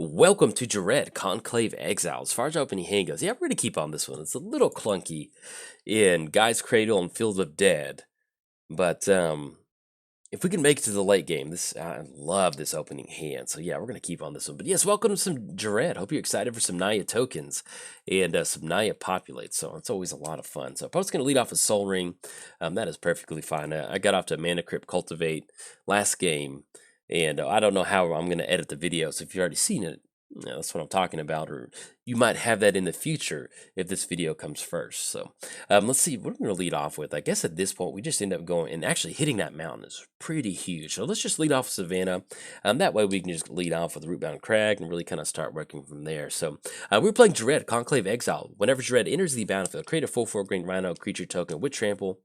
Welcome to Ghired, Conclave Exile. As far as opening hand goes, yeah, we're going to keep on this one. It's a little clunky in Guy's Cradle and Field of Dead, but if we can make it to the late game, I love this opening hand. So yeah, we're going to keep on this one. But yes, welcome to some Ghired. Hope you're excited for some Naya tokens and some Naya populates. So it's always a lot of fun. So opponent's going to lead off with Soul Ring. That is perfectly fine. I got off to Mana Crypt Cultivate last game. And I don't know how I'm going to edit the video. So if you've already seen it, that's what I'm talking about. Or you might have that in the future if this video comes first. So let's see what we're going to lead off with. I guess at this point, we just end up going and actually hitting that mountain is pretty huge. So let's just lead off with Savannah. That way we can just lead off with Rootbound Crag and really kind of start working from there. So we're playing Ghired, Conclave Exile. Whenever Ghired enters the battlefield, create a 4/4 green Rhino creature token with trample.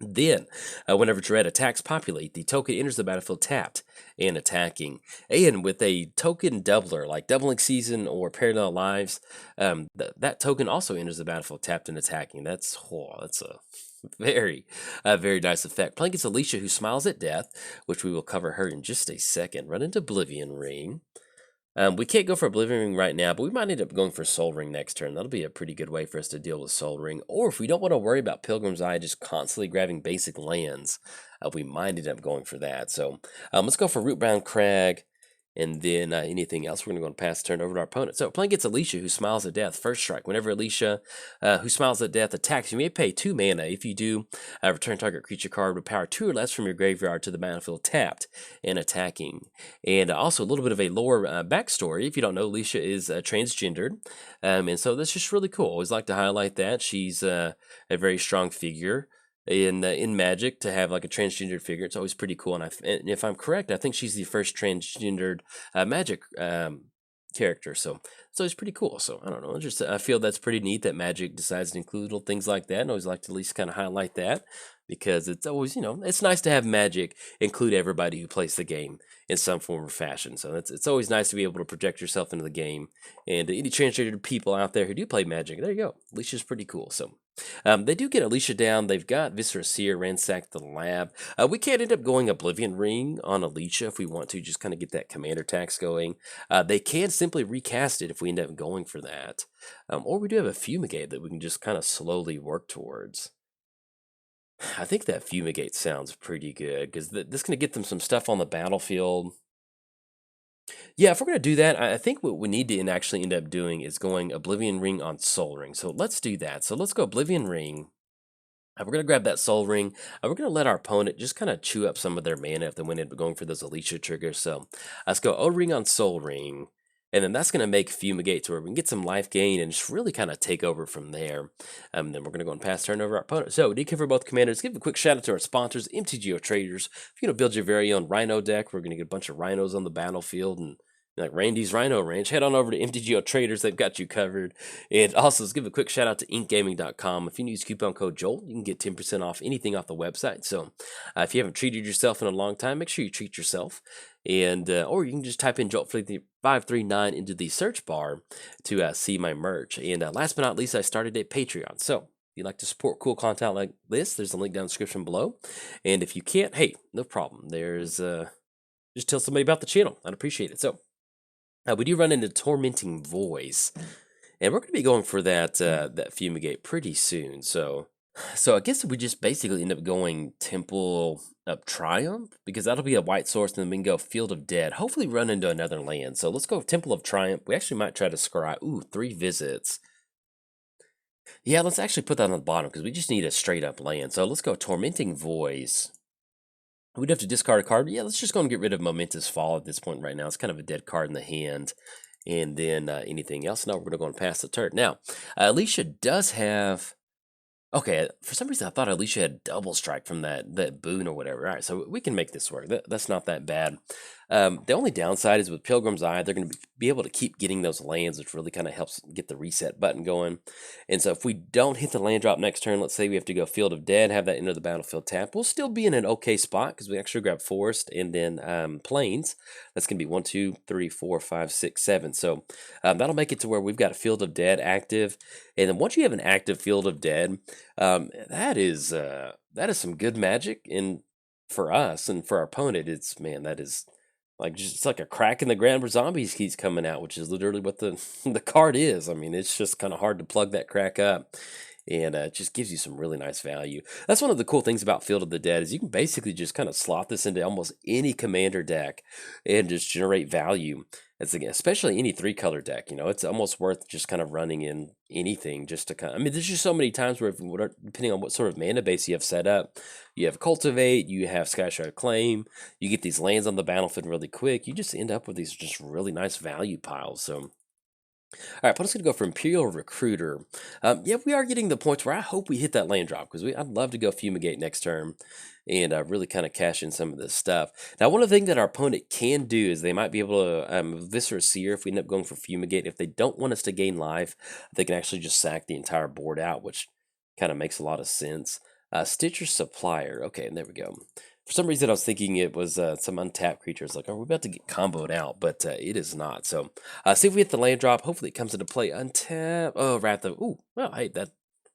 Then, whenever Ghired attacks populate, the token enters the battlefield tapped and attacking. And with a token doubler, like Doubling Season or Parallel Lives, that token also enters the battlefield tapped and attacking. That's a very nice effect. Playing against Alesha, who smiles at death, which we will cover her in just a second. Run into Oblivion Ring. We can't go for Oblivion Ring right now, but we might end up going for Soul Ring next turn. That'll be a pretty good way for us to deal with Soul Ring. Or if we don't want to worry about Pilgrim's Eye just constantly grabbing basic lands, we might end up going for that. So let's go for Rootbound Crag. And then anything else, we're going to go and pass the turn over to our opponent. So playing against Alesha, who smiles at death. First strike. Whenever Alesha, who smiles at death, attacks, you may pay 2 mana. If you do, return target creature card with power 2 or less from your graveyard to the battlefield tapped and attacking. And also a little bit of a lore backstory. If you don't know, Alesha is transgendered. And so that's just really cool. Always like to highlight that. She's a very strong figure in Magic to have like a transgendered figure. It's always pretty cool. And if I'm correct, I think she's the first transgendered Magic character. So it's always pretty cool. So I don't know. I feel that's pretty neat that Magic decides to include little things like that. And I always like to at least kind of highlight that because it's always, it's nice to have Magic include everybody who plays the game in some form or fashion. So it's always nice to be able to project yourself into the game. And any transgendered people out there who do play Magic, there you go. Alesha's pretty cool. So they do get Alesha down. They've got Viscera Seer, Ransack the Lab. We can't end up going Oblivion Ring on Alesha if we want to just kind of get that commander tax going. They can simply recast it if we end up going for that. Or we do have a Fumigate that we can just kind of slowly work towards. I think that Fumigate sounds pretty good because this is going to get them some stuff on the battlefield. Yeah, if we're going to do that, I think what we need to actually end up doing is going Oblivion Ring on Soul Ring. So let's do that. So let's go Oblivion Ring. We're going to grab that Soul Ring. We're going to let our opponent just kind of chew up some of their mana if they went in going for those Alesha triggers. So let's go O-Ring on Soul Ring. And then that's going to make Fumigate to where we can get some life gain and just really kind of take over from there. Then we're going to go and pass turn over our opponent. So we did cover both commanders. Give a quick shout out to our sponsors, MTGOTraders. If you're going to build your very own Rhino deck, we're going to get a bunch of Rhinos on the battlefield and like Randy's Rhino Ranch, head on over to MTGOTraders. They've got you covered. And also, let's give a quick shout out to inkgaming.com. If you use coupon code JOLT, you can get 10% off anything off the website. So if you haven't treated yourself in a long time, make sure you treat yourself. And or you can just type in JOLT539 into the search bar to see my merch. And last but not least, I started a Patreon. So if you'd like to support cool content like this, there's a link down in the description below. And if you can't, hey, no problem. There's just tell somebody about the channel. I'd appreciate it. So we do run into Tormenting Voice, and we're going to be going for that Fumigate pretty soon. So I guess we just basically end up going Temple of Triumph, because that'll be a white source, and then we can go Field of Dead. Hopefully run into another land. So let's go Temple of Triumph. We actually might try to scry. Ooh, 3 visits. Yeah, let's actually put that on the bottom, because we just need a straight-up land. So let's go Tormenting Voice. We'd have to discard a card. But yeah, let's just go and get rid of Momentous Fall at this point right now. It's kind of a dead card in the hand. And then anything else? No, we're going to go and pass the turn. Now, Alesha does have... Okay, for some reason I thought Alesha had double strike from that boon or whatever. All right, so we can make this work. That's not that bad. The only downside is with Pilgrim's Eye, they're going to be able to keep getting those lands, which really kind of helps get the reset button going. And so if we don't hit the land drop next turn, let's say we have to go Field of Dead, have that enter the battlefield tap, we'll still be in an okay spot because we actually grab Forest and then Plains. That's going to be 1, 2, 3, 4, 5, 6, 7. So that'll make it to where we've got a Field of Dead active. And then once you have an active Field of Dead, that is some good magic. And for us and for our opponent, it's, man, that is Like, just it's like a crack in the ground where zombies keeps coming out, which is literally what the the card is. I mean, it's just kind of hard to plug that crack up, and it just gives you some really nice value. That's one of the cool things about Field of the Dead is you can basically just kind of slot this into almost any commander deck and just generate value. Especially any 3-color deck, it's almost worth just kind of running in anything just to kind of, I mean, there's just so many times where depending on what sort of mana base you have set up, you have Cultivate, you have Skyshot Claim, you get these lands on the battlefield really quick, you just end up with these just really nice value piles. So all right, Paul's going to go for Imperial Recruiter. Yeah, we are getting the points where I hope we hit that land drop because I'd love to go Fumigate next turn and really kind of cash in some of this stuff. Now, one of the things that our opponent can do is they might be able to Viscera Seer if we end up going for Fumigate. If they don't want us to gain life, they can actually just sack the entire board out, which kind of makes a lot of sense. Stitcher Supplier. Okay, and there we go. For some reason, I was thinking it was some untapped creatures. Like, are we about to get comboed out? But it is not. So, see if we hit the land drop. Hopefully, it comes into play. Untap. Oh, Wrath of. Ooh, well, hey, that.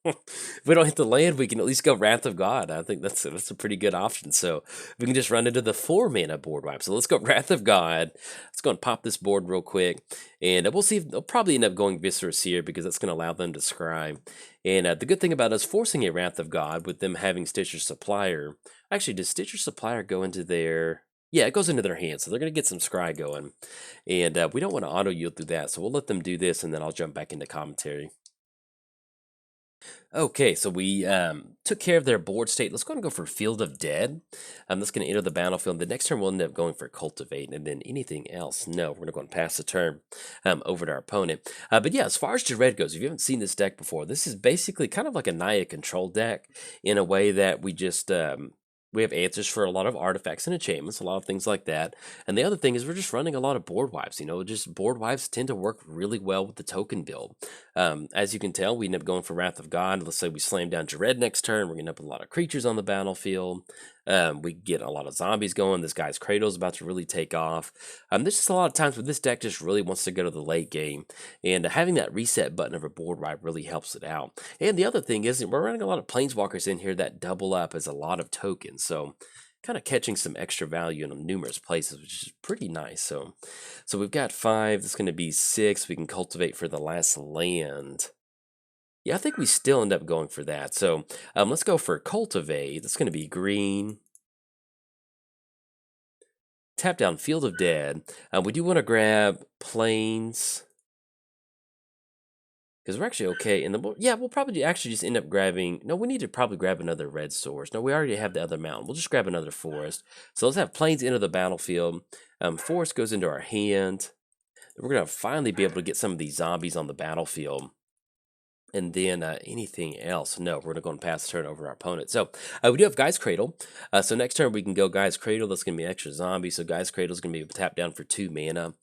If we don't hit the land, we can at least go Wrath of God. I think that's a pretty good option. So we can just run into the 4-mana board wipe. So let's go Wrath of God. Let's go and pop this board real quick, and we'll see if they'll probably end up going Viscera Seer because that's going to allow them to scry. And the good thing about us forcing a Wrath of God with them having Stitcher Supplier. Actually, does Stitcher Supplier go into their... Yeah, it goes into their hands, so they're going to get some scry going. And we don't want to auto-yield through that, so we'll let them do this, and then I'll jump back into commentary. Okay, so we took care of their board state. Let's go and go for Field of Dead. That's going to enter the battlefield. The next turn we'll end up going for Cultivate, and then anything else. No, we're going to go and pass the turn over to our opponent. But yeah, as far as Ghired goes, if you haven't seen this deck before, this is basically kind of like a Naya control deck in a way that we just... we have answers for a lot of artifacts and enchantments, a lot of things like that. And the other thing is we're just running a lot of board wipes. Just board wipes tend to work really well with the token build. As you can tell, we end up going for Wrath of God. Let's say we slam down Ghired next turn. We're going to end up with a lot of creatures on the battlefield. We get a lot of zombies going. This guy's Cradle is about to really take off. There's just a lot of times where this deck just really wants to go to the late game. And having that reset button of a board wipe really helps it out. And the other thing is we're running a lot of Planeswalkers in here that double up as a lot of tokens. So kind of catching some extra value in numerous places, which is pretty nice. So we've got 5. That's going to be 6. We can cultivate for the last land. Yeah, I think we still end up going for that. So let's go for Cultivate. That's going to be green. Tap down Field of Dead. We do want to grab Plains. Because we're actually okay. And we'll probably actually just end up grabbing... No, we need to probably grab another red source. No, we already have the other mountain. We'll just grab another forest. So let's have Plains enter the battlefield. Forest goes into our hand. We're going to finally be able to get some of these zombies on the battlefield. And then anything else? No, we're going to go and pass the turn over to our opponent. So we do have Guy's Cradle. So next turn we can go Guy's Cradle. That's going to be an extra zombie. So Guy's Cradle is going to be tapped down for 2 mana.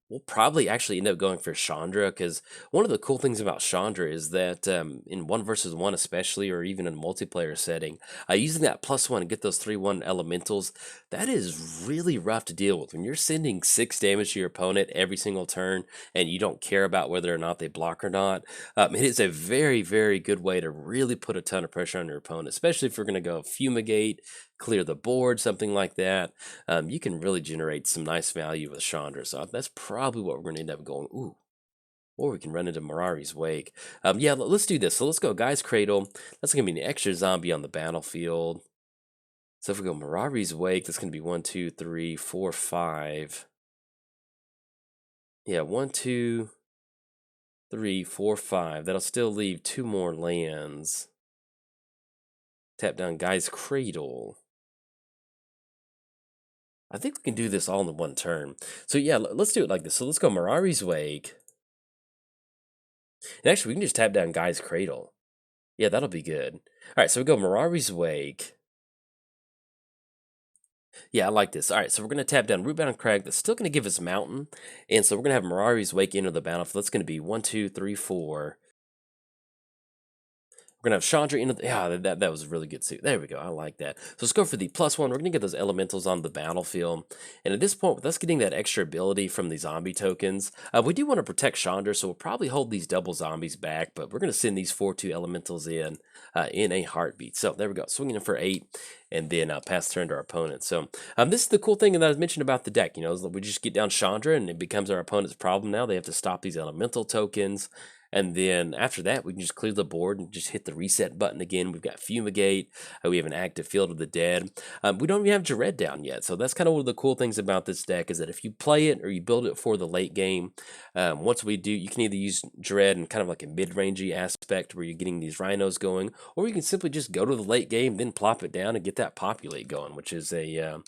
We'll probably actually end up going for Chandra because one of the cool things about Chandra is that in 1 versus 1 especially, or even in a multiplayer setting, using that +1 and get those 3/1 elementals, that is really rough to deal with. When you're sending 6 damage to your opponent every single turn and you don't care about whether or not they block or not, it is a very, very good way to really put a ton of pressure on your opponent, especially if we're going to go Fumigate, clear the board, something like that. You can really generate some nice value with Chandra. So that's probably what we're going to end up going. Ooh. Or we can run into Mirari's Wake. Yeah, let's do this. So let's go Guy's Cradle. That's going to be an extra zombie on the battlefield. So if we go Mirari's Wake, that's going to be 1, 2, 3, 4, 5. Yeah, 1, 2, 3, 4, 5. That'll still leave 2 more lands. Tap down Guy's Cradle. I think we can do this all in 1 turn. So yeah, let's do it like this. So let's go Mirari's Wake. And actually, we can just tap down Guy's Cradle. Yeah, that'll be good. All right, so we go Mirari's Wake. Yeah, I like this. All right, so we're going to tap down Rootbound Crag. That's still going to give us Mountain. And so we're going to have Mirari's Wake enter the battlefield. That's going to be 1, 2, 3, 4. We're gonna have Chandra into the, yeah, that was a really good suit. There we go. I like that. So let's go for the +1. We're gonna get those elementals on the battlefield. And at this point, with us getting that extra ability from the zombie tokens, we do want to protect Chandra, so we'll probably hold these double zombies back, but we're gonna send these 4/2 elementals in a heartbeat. So there we go. Swinging in for 8, and then pass turn to our opponent. So this is the cool thing that I mentioned about the deck. You know, is that we just get down Chandra, and it becomes our opponent's problem now. They have to stop these elemental tokens. And then after that, we can just clear the board and just hit the reset button again. We've got Fumigate. We have an active Field of the Dead. We don't even have Ghired down yet. So that's kind of one of the cool things about this deck is that if you play it or you build it for the late game, once we do, you can either use Ghired in kind of like a mid-rangey aspect where you're getting these rhinos going, or you can simply just go to the late game, then plop it down and get that populate going, which is a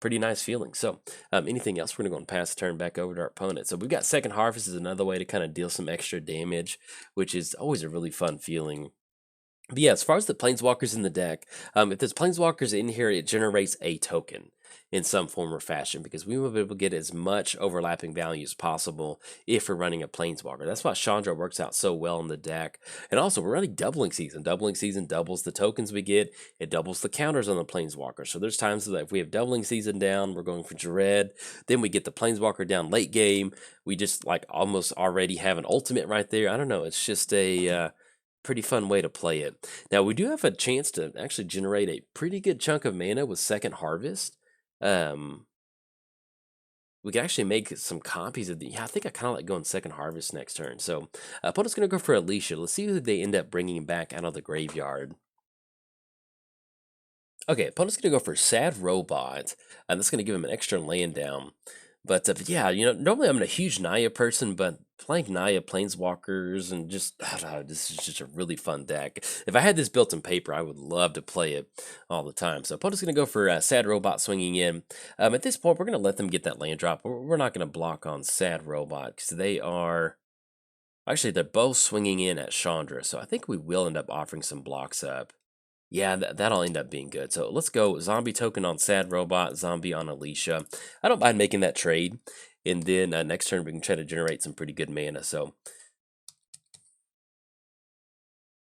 pretty nice feeling. So anything else, we're going to go and pass the turn back over to our opponent. So we've got Second Harvest is another way to kind of deal some extra damage, which is always a really fun feeling. But yeah, as far as the Planeswalkers in the deck, if there's Planeswalkers in here, it generates a token in some form or fashion because we will be able to get as much overlapping value as possible if we're running a Planeswalker. That's why Chandra works out so well in the deck. And also, we're running Doubling Season. Doubling Season doubles the tokens we get. It doubles the counters on the Planeswalker. So there's times that if we have Doubling Season down, we're going for Ghired. Then we get the Planeswalker down late game. We just like almost already have an ultimate right there. I don't know. It's just a pretty fun way to play it. Now, we do have a chance to actually generate a pretty good chunk of mana with Second Harvest. We can actually make some copies of the, yeah, I think I kind of like going Second Harvest next turn. So opponent's going to go for Alesha. Let's see who they end up bringing back out of the graveyard. Okay, opponent's going to go for Sad Robot, and that's going to give him an extra land down. But yeah, you know, normally I'm a huge Naya person, but playing Naya Planeswalkers and just, I don't know, this is just a really fun deck. If I had this built in paper, I would love to play it all the time. So opponent's going to go for Sad Robot swinging in. At this point, we're going to let them get that land drop. We're not going to block on Sad Robot because they are, actually, they're both swinging in at Chandra. So I think we will end up offering some blocks up. Yeah, that'll end up being good. So let's go zombie token on Sad Robot, zombie on Alesha. I don't mind making that trade. And then next turn we can try to generate some pretty good mana. So,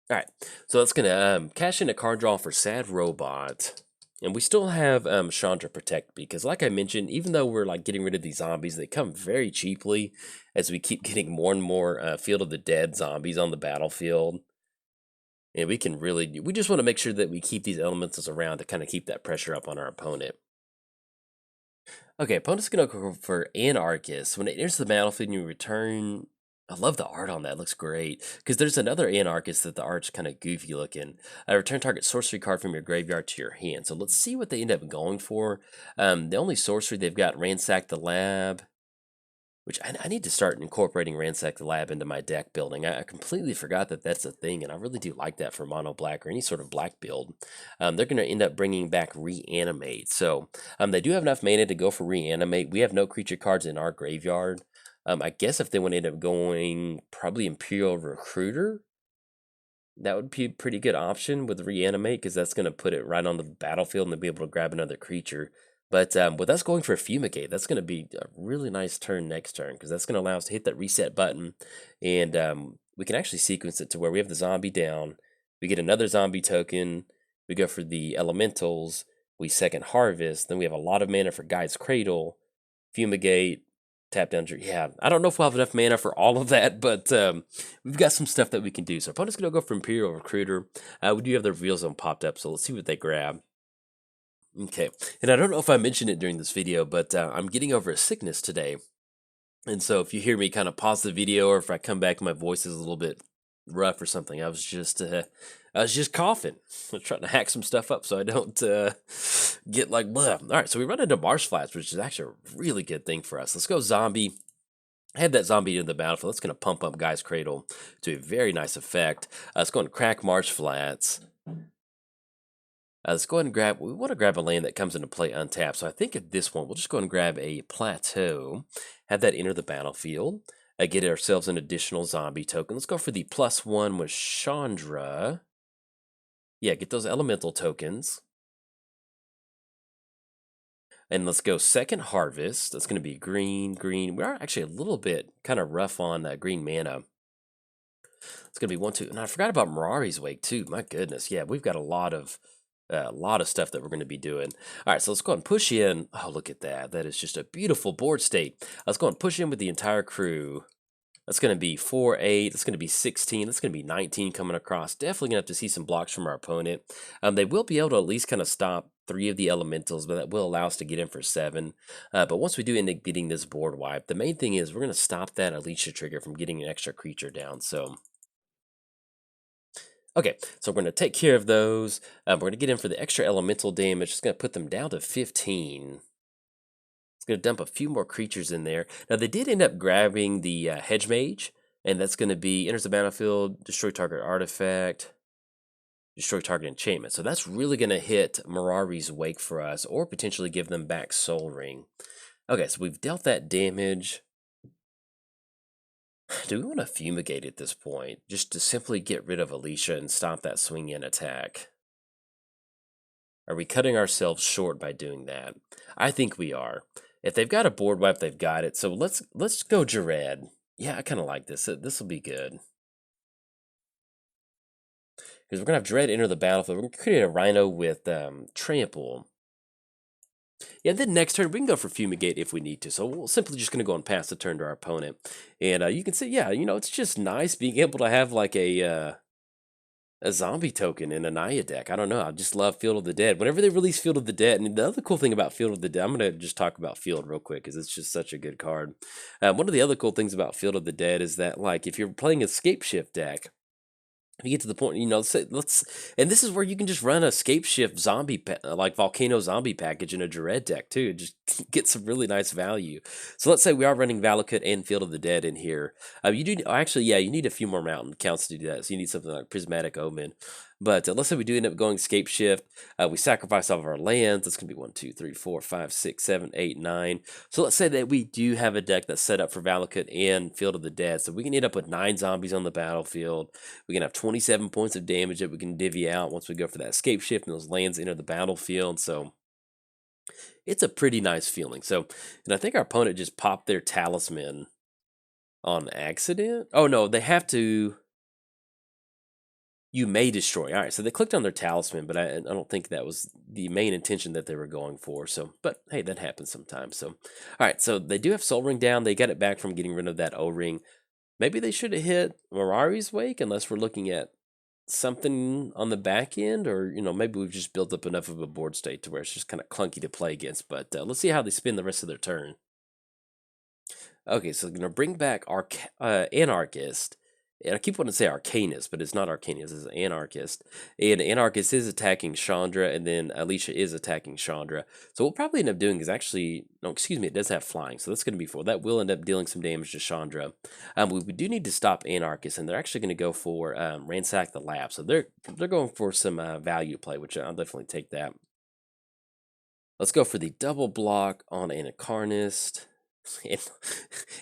all right. So that's going to cash in a card draw for Sad Robot. And we still have Chandra Protect because like I mentioned, even though we're like getting rid of these zombies, they come very cheaply as we keep getting more and more Field of the Dead zombies on the battlefield. And we can really, we just want to make sure that we keep these elementals around to kind of keep that pressure up on our opponent. Okay, opponent's going to go for Anarchist. When it enters the battlefield and you return, I love the art on that. It looks great. Because there's another Anarchist that the art's kind of goofy looking. Return target sorcery card from your graveyard to your hand. So let's see what they end up going for. The only sorcery they've got, Ransack the Lab. Which I need to start incorporating Ransack the Lab into my deck building. I completely forgot that that's a thing, and I really do like that for mono black or any sort of black build. They're going to end up bringing back Reanimate. So they do have enough mana to go for Reanimate. We have no creature cards in our graveyard. I guess if they would end up going probably Imperial Recruiter, that would be a pretty good option with Reanimate because that's going to put it right on the battlefield and they'll be able to grab another creature. But with us going for Fumigate, that's going to be a really nice turn next turn because that's going to allow us to hit that reset button. And we can actually sequence it to where we have the zombie down. We get another zombie token. We go for the elementals. We Second Harvest. Then we have a lot of mana for Guide's Cradle, Fumigate, tap down. Yeah, I don't know if we'll have enough mana for all of that, but we've got some stuff that we can do. So opponent's going to go for Imperial Recruiter. We do have the reveal zone popped up, so let's see what they grab. Okay, and I don't know if I mentioned it during this video, but I'm getting over a sickness today. And so if you hear me kind of pause the video or if I come back, my voice is a little bit rough or something. I was just coughing. I was trying to hack some stuff up so I don't get like blah. All right, so we run into Marsh Flats, which is actually a really good thing for us. Let's go zombie. I have that zombie in the battlefield. That's going to pump up Guy's Cradle to a very nice effect. Let's go and crack Marsh Flats. Let's go ahead and grab, we want to grab a land that comes into play untapped. So I think at this one, we'll just go ahead and grab a Plateau, have that enter the battlefield, get ourselves an additional zombie token. Let's go for the +1 with Chandra. Yeah, get those elemental tokens. And let's go Second Harvest. That's going to be green, green. We are actually a little bit kind of rough on green mana. It's gonna be 1, 2, and I forgot about Mirari's Wake too. My goodness, yeah, we've got a lot of stuff that we're going to be doing. All right, so let's go and push in. Oh, look at that. That is just a beautiful board state. Let's go and push in with the entire crew. That's going to be 4, 8. That's going to be 16. That's going to be 19 coming across. Definitely going to have to see some blocks from our opponent. They will be able to at least kind of stop 3 of the elementals, but that will allow us to get in for 7. But once we do end up getting this board wipe, the main thing is we're going to stop that Alesha trigger from getting an extra creature down. So okay, so we're going to take care of those. We're going to get in for the extra elemental damage. It's going to put them down to 15. It's going to dump a few more creatures in there. Now, they did end up grabbing the Hedge Mage, and that's going to be enters the battlefield, destroy target artifact, destroy target enchantment. So that's really going to hit Mirari's Wake for us, or potentially give them back Soul Ring. Okay, so we've dealt that damage. Do we want to fumigate at this point, just to simply get rid of Alesha and stop that swing-in attack? Are we cutting ourselves short by doing that? I think we are. If they've got a board wipe, they've got it. So let's go Ghired. Yeah, I kind of like this. This will be good. Because we're going to have Ghired enter the battlefield. We're going to create a Rhino with Trample. Yeah, and then next turn, we can go for Fumigate if we need to. So we're simply just going to go and pass the turn to our opponent. And you can see, yeah, you know, it's just nice being able to have like a zombie token in a Naya deck. I don't know. I just love Field of the Dead. Whenever they release Field of the Dead, and the other cool thing about Field of the Dead, I'm going to just talk about Field real quick because it's just such a good card. One of the other cool things about Field of the Dead is that, like, if you're playing a Scape Shift deck, if you get to the point, you know, and this is where you can just run a Scape Shift zombie, like Volcano zombie package in a Ghired deck too. Just get some really nice value. So let's say we are running Valakut and Field of the Dead in here. You do actually, yeah, you need a few more mountain counts to do that. So you need something like Prismatic Omen. But let's say we do end up going Scape Shift. We sacrifice all of our lands. That's going to be 1, 2, 3, 4, 5, 6, 7, 8, 9. So let's say that we do have a deck that's set up for Valakut and Field of the Dead. So we can end up with 9 zombies on the battlefield. We can have 27 points of damage that we can divvy out once we go for that Scape Shift and those lands enter the battlefield. So it's a pretty nice feeling. So, and I think our opponent just popped their Talisman on accident. Oh no, they have to. You may destroy. All right, so they clicked on their Talisman, but I don't think that was the main intention that they were going for. So, but hey, that happens sometimes. So, all right, so they do have Soul Ring down. They got it back from getting rid of that O-Ring. Maybe they should have hit Mirari's Wake, unless we're looking at something on the back end, or, you know, maybe we've just built up enough of a board state to where it's just kind of clunky to play against. But let's see how they spend the rest of their turn. Okay, so they're going to bring back Anarchist. And I keep wanting to say Arcanist, but it's not Arcanist, it's Anarchist. And Anarchist is attacking Chandra, and then Alesha is attacking Chandra. So what we'll probably end up doing is actually, no, excuse me, it does have flying, so that's going to be 4. That will end up dealing some damage to Chandra. We do need to stop Anarchist, and they're actually going to go for Ransack the Lab. So they're going for some value play, which I'll definitely take that. Let's go for the double block on Anacarnist.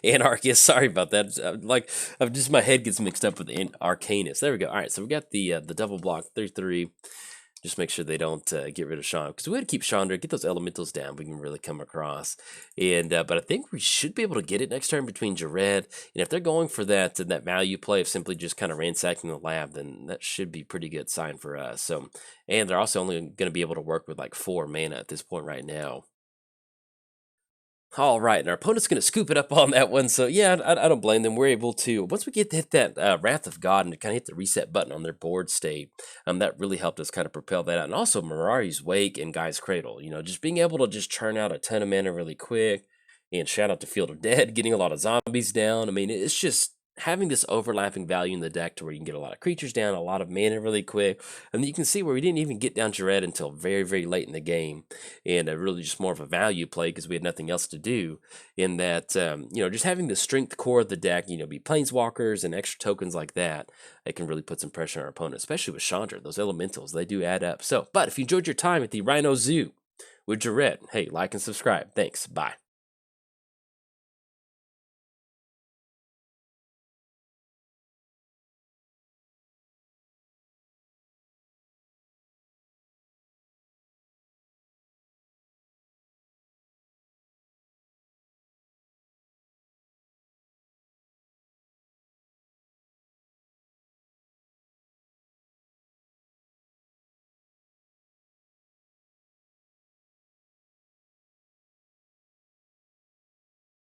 Anarchist, sorry about that. Like, just my head gets mixed up with Arcanist. There we go. All right, so we got the double block 3/3. Just make sure they don't get rid of Chandra, because we had to keep Chandra, get those elementals down. We can really come across, and but I think we should be able to get it next turn between Ghired, and if they're going for that value play of simply just kind of ransacking the lab, then that should be pretty good sign for us. So, and they're also only going to be able to work with like 4 mana at this point right now. All right, and our opponent's going to scoop it up on that one. So, yeah, I don't blame them. We're able to, once we get to hit that Wrath of God and kind of hit the reset button on their board state, that really helped us kind of propel that out. And also Mirari's Wake and Guy's Cradle, you know, just being able to just churn out a ton of mana really quick. And shout out to Field of Dead, getting a lot of zombies down. I mean, it's just having this overlapping value in the deck to where you can get a lot of creatures down, a lot of mana really quick. And you can see where we didn't even get down Ghired until very, very late in the game. And really just more of a value play because we had nothing else to do. In that, you know, just having the strength core of the deck, you know, be planeswalkers and extra tokens like that, it can really put some pressure on our opponent, especially with Chandra. Those elementals, they do add up. So, but if you enjoyed your time at the Rhino Zoo with Ghired, hey, like and subscribe. Thanks. Bye.